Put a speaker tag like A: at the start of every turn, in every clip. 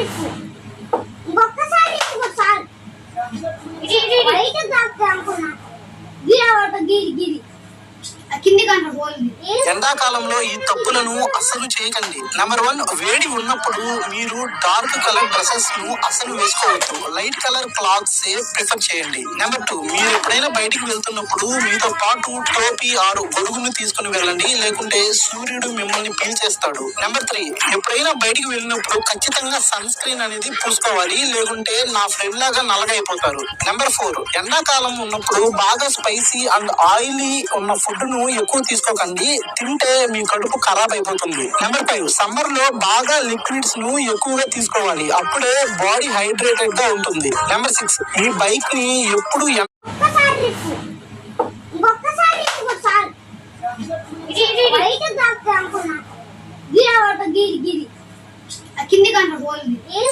A: ఇంకొకసారి
B: ఎండాకాలంలో ఈ తప్పులను అస్సలు చేయకండి. నెంబర్ 1, వేడి ఉన్నప్పుడు మీరు డార్క్ కలర్ డ్రెస్సెస్ ను అస్సలు వేసుకోవద్దు. లైట్ కలర్ క్లాత్స్ ప్రిఫర్ చేయండి. నెంబర్ 2, మీరు ఎప్పుడైనా బయటికి వెళ్తున్నప్పుడు మీతో పాటు టోపీ ఆరు గొడుగును తీసుకుని వెళ్ళండి, లేకుంటే సూర్యుడు మిమ్మల్ని పీల్చేస్తాడు. నెంబర్ 3, ఎప్పుడైనా బయటికి వెళ్ళినప్పుడు ఖచ్చితంగా సన్ స్క్రీన్ అనేది పూసుకోవాలి, లేకుంటే నా ఫ్రెండ్ లాగా నల్లగైపోతారు. నెంబర్ 4, ఎండాకాలం ఉన్నప్పుడు బాగా స్పైసీ అండ్ ఆయిలీ ఉన్న ఫుడ్ ను ఎక్కువ తీసుకోకండి, తింటే మీ కడుపు ఖరాబ్ అయిపోతుంది. నెంబర్ 5, సమ్మర్ లో బాగా లిక్విడ్స్ ను ఎక్కువగా తీసుకోవాలి, అప్పుడే బాడీ హైడ్రేటెడ్ గా ఉంటుంది. నెంబర్ 6, మీ బైక్ ని ఎప్పుడు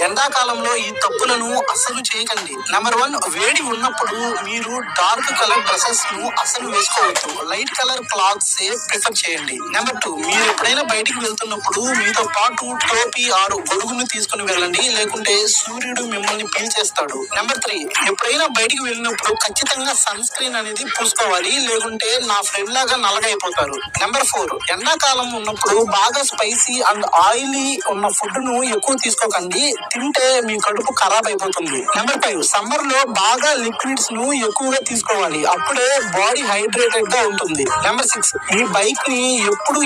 B: ఎండాకాలంలో ఈ తప్పులను అస్సలు చేయకండి. నెంబర్ 1, వేడి ఉన్నప్పుడు మీరు డార్క్ కలర్ డ్రెస్సెస్ ను అస్సలు వేసుకోవద్దు. లైట్ కలర్ క్లాత్స్ ప్రిఫర్ చేయండి. నెంబర్ 2, మీరు ఎప్పుడైనా బయటికి వెళ్తున్నప్పుడు మీతో పాటు టోపీ ఆరు గొడుగును తీసుకుని వెళ్ళండి, లేకుంటే సూర్యుడు మిమ్మల్ని పీల్చేస్తాడు. నెంబర్ 3, ఎప్పుడైనా బయటికి వెళ్ళినప్పుడు ఖచ్చితంగా సన్ స్క్రీన్ అనేది పూసుకోవాలి, లేకుంటే నా ఫ్రెండ్ లాగా నల్లగైపోతారు. నెంబర్ 4, ఎండాకాలం ఉన్నప్పుడు బాగా స్పైసీ అండ్ ఆయిలీ ఉన్న ఫుడ్ ను ఎక్కువ తీసుకోకండి, తింటే మీ కడుపు ఖరాబ్ అయిపోతుంది. నెంబర్ 5, సమ్మర్ లో బాగా లిక్విడ్స్ ను ఎక్కువగా తీసుకోవాలి, అప్పుడే బాడీ హైడ్రేటెడ్ గా ఉంటుంది. నెంబర్ 6, మీ బైక్ ని ఎప్పుడు